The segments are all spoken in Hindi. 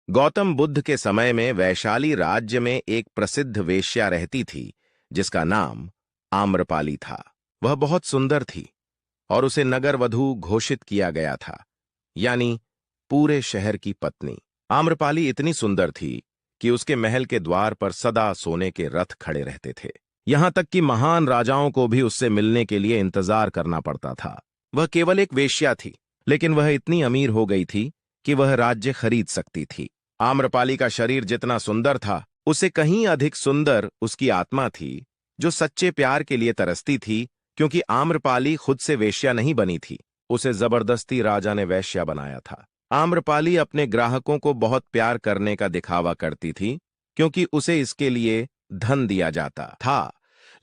गौतम बुद्ध के समय में वैशाली राज्य में एक प्रसिद्ध वेश्या रहती थी जिसका नाम आम्रपाली था। वह बहुत सुंदर थी और उसे नगर वधू घोषित किया गया था, यानी पूरे शहर की पत्नी। आम्रपाली इतनी सुंदर थी कि उसके महल के द्वार पर सदा सोने के रथ खड़े रहते थे। यहां तक कि महान राजाओं को भी उससे मिलने के लिए इंतजार करना पड़ता था। वह केवल एक वेश्या थी, लेकिन वह इतनी अमीर हो गई थी कि वह राज्य खरीद सकती थी। आम्रपाली का शरीर जितना सुंदर था, उससे कहीं अधिक सुंदर उसकी आत्मा थी, जो सच्चे प्यार के लिए तरसती थी। क्योंकि आम्रपाली खुद से वेश्या नहीं बनी थी, उसे जबरदस्ती राजा ने वेश्या बनाया था। आम्रपाली अपने ग्राहकों को बहुत प्यार करने का दिखावा करती थी, क्योंकि उसे इसके लिए धन दिया जाता था,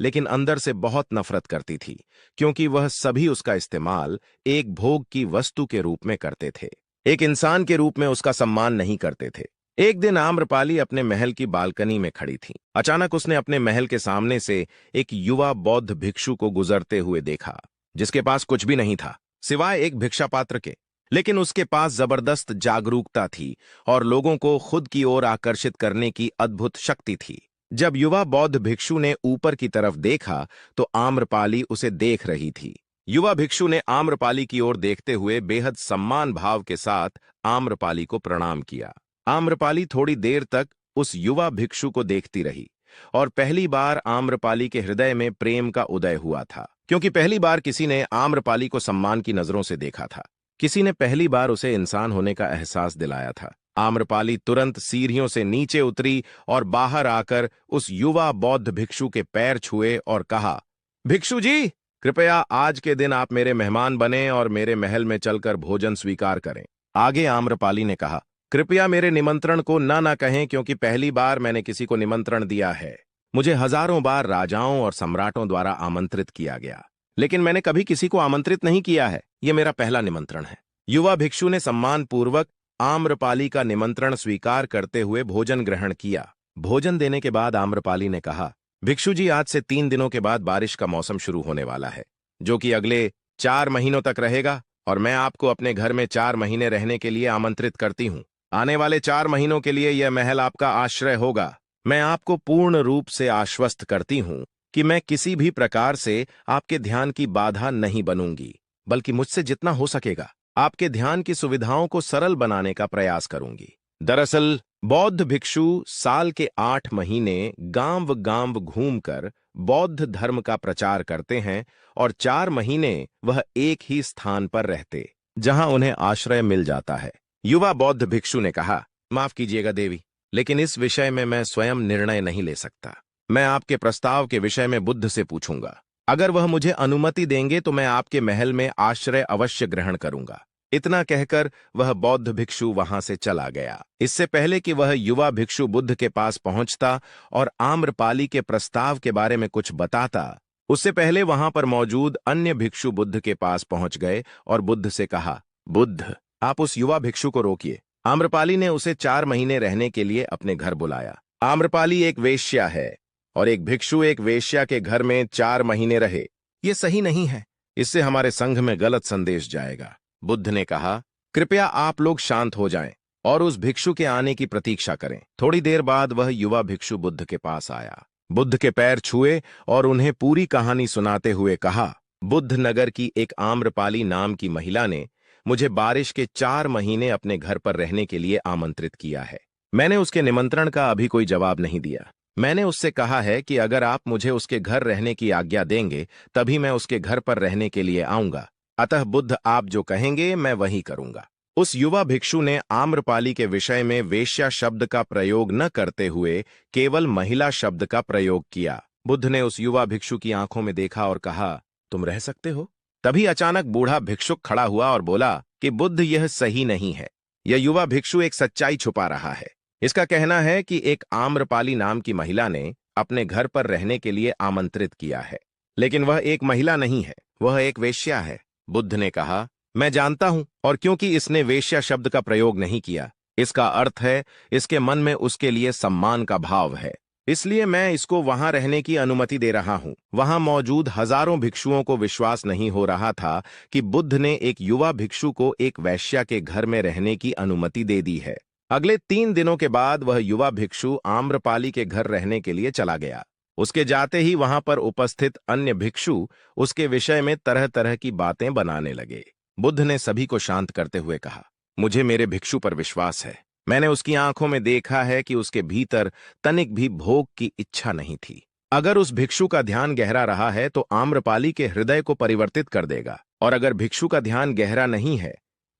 लेकिन अंदर से बहुत नफरत करती थी, क्योंकि वह सभी उसका इस्तेमाल एक भोग की वस्तु के रूप में करते थे। एक इंसान के रूप में उसका सम्मान नहीं करते थे। एक दिन आम्रपाली अपने महल की बालकनी में खड़ी थी। अचानक उसने अपने महल के सामने से एक युवा बौद्ध भिक्षु को गुजरते हुए देखा, जिसके पास कुछ भी नहीं था सिवाय एक भिक्षा पात्र के। लेकिन उसके पास जबरदस्त जागरूकता थी और लोगों को खुद की ओर आकर्षित करने की अद्भुत शक्ति थी। जब युवा बौद्ध भिक्षु ने ऊपर की तरफ देखा तो आम्रपाली उसे देख रही थी। युवा भिक्षु ने आम्रपाली की ओर देखते हुए बेहद सम्मान भाव के साथ आम्रपाली को प्रणाम किया। आम्रपाली थोड़ी देर तक उस युवा भिक्षु को देखती रही और पहली बार आम्रपाली के हृदय में प्रेम का उदय हुआ था, क्योंकि पहली बार किसी ने आम्रपाली को सम्मान की नजरों से देखा था। किसी ने पहली बार उसे इंसान होने का एहसास दिलाया था। आम्रपाली तुरंत सीढ़ियों से नीचे उतरी और बाहर आकर उस युवा बौद्ध भिक्षु के पैर छुए और कहा, भिक्षु जी, कृपया आज के दिन आप मेरे मेहमान बने और मेरे महल में चलकर भोजन स्वीकार करें। आगे आम्रपाली ने कहा, कृपया मेरे निमंत्रण को ना कहें, क्योंकि पहली बार मैंने किसी को निमंत्रण दिया है। मुझे हजारों बार राजाओं और सम्राटों द्वारा आमंत्रित किया गया, लेकिन मैंने कभी किसी को आमंत्रित नहीं किया है। यह मेरा पहला निमंत्रण है। युवा भिक्षु ने सम्मानपूर्वक आम्रपाली का निमंत्रण स्वीकार करते हुए भोजन ग्रहण किया। भोजन देने के बाद आम्रपाली ने कहा, भिक्षु जी, आज से 3 दिनों के बाद बारिश का मौसम शुरू होने वाला है, जो कि अगले 4 महीनों तक रहेगा, और मैं आपको अपने घर में 4 महीने रहने के लिए आमंत्रित करती हूँ। आने वाले 4 महीनों के लिए यह महल आपका आश्रय होगा। मैं आपको पूर्ण रूप से आश्वस्त करती हूँ कि मैं किसी भी प्रकार से आपके ध्यान की बाधा नहीं बनूंगी, बल्कि मुझसे जितना हो सकेगा आपके ध्यान की सुविधाओं को सरल बनाने का प्रयास करूंगी। दरअसल बौद्ध भिक्षु साल के 8 महीने गांव-गांव घूमकर बौद्ध धर्म का प्रचार करते हैं और 4 महीने वह एक ही स्थान पर रहते, जहां उन्हें आश्रय मिल जाता है। युवा बौद्ध भिक्षु ने कहा, माफ कीजिएगा देवी, लेकिन इस विषय में मैं स्वयं निर्णय नहीं ले सकता। मैं आपके प्रस्ताव के विषय में बुद्ध से पूछूंगा। अगर वह मुझे अनुमति देंगे तो मैं आपके महल में आश्रय अवश्य ग्रहण करूंगा। इतना कहकर वह बौद्ध भिक्षु वहां से चला गया। इससे पहले कि वह युवा भिक्षु बुद्ध के पास पहुंचता और आम्रपाली के प्रस्ताव के बारे में कुछ बताता, उससे पहले वहां पर मौजूद अन्य भिक्षु बुद्ध के पास पहुंच गए और बुद्ध से कहा, बुद्ध, आप उस युवा भिक्षु को रोकिए। आम्रपाली ने उसे 4 महीने रहने के लिए अपने घर बुलाया। आम्रपाली एक वेश्या है और एक भिक्षु एक वेश्या के घर में 4 महीने रहे, ये सही नहीं है। इससे हमारे संघ में गलत संदेश जाएगा। बुद्ध ने कहा, कृपया आप लोग शांत हो जाएं और उस भिक्षु के आने की प्रतीक्षा करें। थोड़ी देर बाद वह युवा भिक्षु बुद्ध के पास आया, बुद्ध के पैर छुए और उन्हें पूरी कहानी सुनाते हुए कहा, बुद्ध नगर की एक आम्रपाली नाम की महिला ने मुझे बारिश के 4 महीने अपने घर पर रहने के लिए आमंत्रित किया है। मैंने उसके निमंत्रण का अभी कोई जवाब नहीं दिया। मैंने उससे कहा है कि अगर आप मुझे उसके घर रहने की आज्ञा देंगे तभी मैं उसके घर पर रहने के लिए आऊंगा। अतः बुद्ध आप जो कहेंगे मैं वही करूंगा। उस युवा भिक्षु ने आम्रपाली के विषय में वेश्या शब्द का प्रयोग न करते हुए केवल महिला शब्द का प्रयोग किया। बुद्ध ने उस युवा भिक्षु की आंखों में देखा और कहा, तुम रह सकते हो? तभी अचानक बूढ़ा भिक्षुक खड़ा हुआ और बोला कि बुद्ध, यह सही नहीं है। यह युवा भिक्षु एक सच्चाई छुपा रहा है। इसका कहना है कि एक आम्रपाली नाम की महिला ने अपने घर पर रहने के लिए आमंत्रित किया है, लेकिन वह एक महिला नहीं है, वह एक वेश्या है। बुद्ध ने कहा, मैं जानता हूं, और क्योंकि इसने वेश्या शब्द का प्रयोग नहीं किया, इसका अर्थ है इसके मन में उसके लिए सम्मान का भाव है, इसलिए मैं इसको वहां रहने की अनुमति दे रहा हूं। वहां मौजूद हजारों भिक्षुओं को विश्वास नहीं हो रहा था कि बुद्ध ने एक युवा भिक्षु को एक वैश्या के घर में रहने की अनुमति दे दी है। अगले 3 दिनों के बाद वह युवा भिक्षु आम्रपाली के घर रहने के लिए चला गया। उसके जाते ही वहां पर उपस्थित अन्य भिक्षु उसके विषय में तरह तरह की बातें बनाने लगे। बुद्ध ने सभी को शांत करते हुए कहा, मुझे मेरे भिक्षु पर विश्वास है। मैंने उसकी आंखों में देखा है कि उसके भीतर तनिक भी भोग की इच्छा नहीं थी। अगर उस भिक्षु का ध्यान गहरा रहा है तो आम्रपाली के हृदय को परिवर्तित कर देगा, और अगर भिक्षु का ध्यान गहरा नहीं है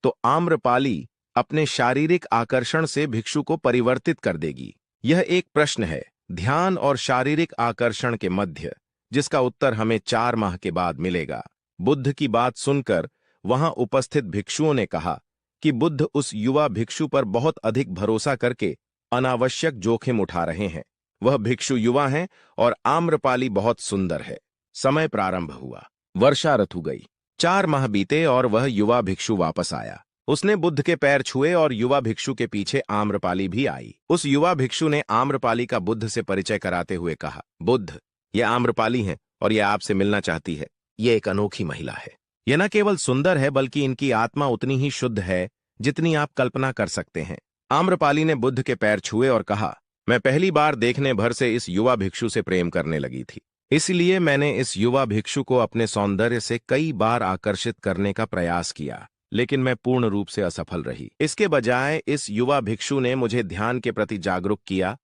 तो आम्रपाली अपने शारीरिक आकर्षण से भिक्षु को परिवर्तित कर देगी। यह एक प्रश्न है, ध्यान और शारीरिक आकर्षण के मध्य, जिसका उत्तर हमें 4 माह के बाद मिलेगा। बुद्ध की बात सुनकर वहां उपस्थित भिक्षुओं ने कहा कि बुद्ध उस युवा भिक्षु पर बहुत अधिक भरोसा करके अनावश्यक जोखिम उठा रहे हैं। वह भिक्षु युवा हैं और आम्रपाली बहुत सुंदर है। समय प्रारंभ हुआ। वर्षा ऋतु गई। 4 माह बीते और वह युवा भिक्षु वापस आया। उसने बुद्ध के पैर छुए और युवा भिक्षु के पीछे आम्रपाली भी आई। उस युवा भिक्षु ने आम्रपाली का बुद्ध से परिचय कराते हुए कहा, बुद्ध, यह आम्रपाली है और यह आपसे मिलना चाहती है। यह एक अनोखी महिला है। यह न केवल सुंदर है बल्कि इनकी आत्मा उतनी ही शुद्ध है जितनी आप कल्पना कर सकते हैं। आम्रपाली ने बुद्ध के पैर छुए और कहा, मैं पहली बार देखने भर से इस युवा भिक्षु से प्रेम करने लगी थी। इसलिए मैंने इस युवा भिक्षु को अपने सौंदर्य से कई बार आकर्षित करने का प्रयास किया, लेकिन मैं पूर्ण रूप से असफल रही। इसके बजाय इस युवा भिक्षु ने मुझे ध्यान के प्रति जागरूक किया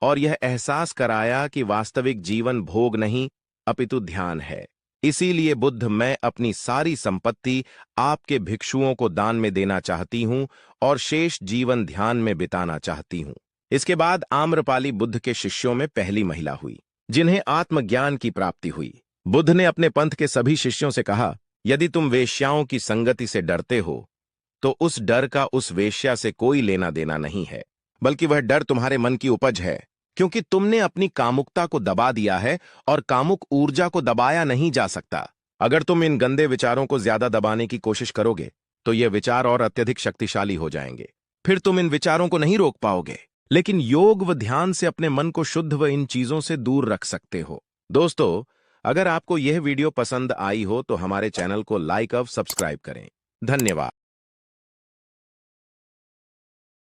और यह एहसास कराया कि वास्तविक जीवन भोग नहीं अपितु ध्यान है। इसीलिए बुद्ध, मैं अपनी सारी संपत्ति आपके भिक्षुओं को दान में देना चाहती हूं और शेष जीवन ध्यान में बिताना चाहती हूं। इसके बाद आम्रपाली बुद्ध के शिष्यों में पहली महिला हुई जिन्हें आत्मज्ञान की प्राप्ति हुई। बुद्ध ने अपने पंथ के सभी शिष्यों से कहा, यदि तुम वेश्याओं की संगति से डरते हो तो उस डर का उस वेश्या से कोई लेना देना नहीं है, बल्कि वह डर तुम्हारे मन की उपज है, क्योंकि तुमने अपनी कामुकता को दबा दिया है और कामुक ऊर्जा को दबाया नहीं जा सकता। अगर तुम इन गंदे विचारों को ज्यादा दबाने की कोशिश करोगे तो ये विचार और अत्यधिक शक्तिशाली हो जाएंगे। फिर तुम इन विचारों को नहीं रोक पाओगे, लेकिन योग व ध्यान से अपने मन को शुद्ध व इन चीजों से दूर रख सकते हो। दोस्तों, अगर आपको यह वीडियो पसंद आई हो तो हमारे चैनल को लाइक और सब्सक्राइब करें। धन्यवाद।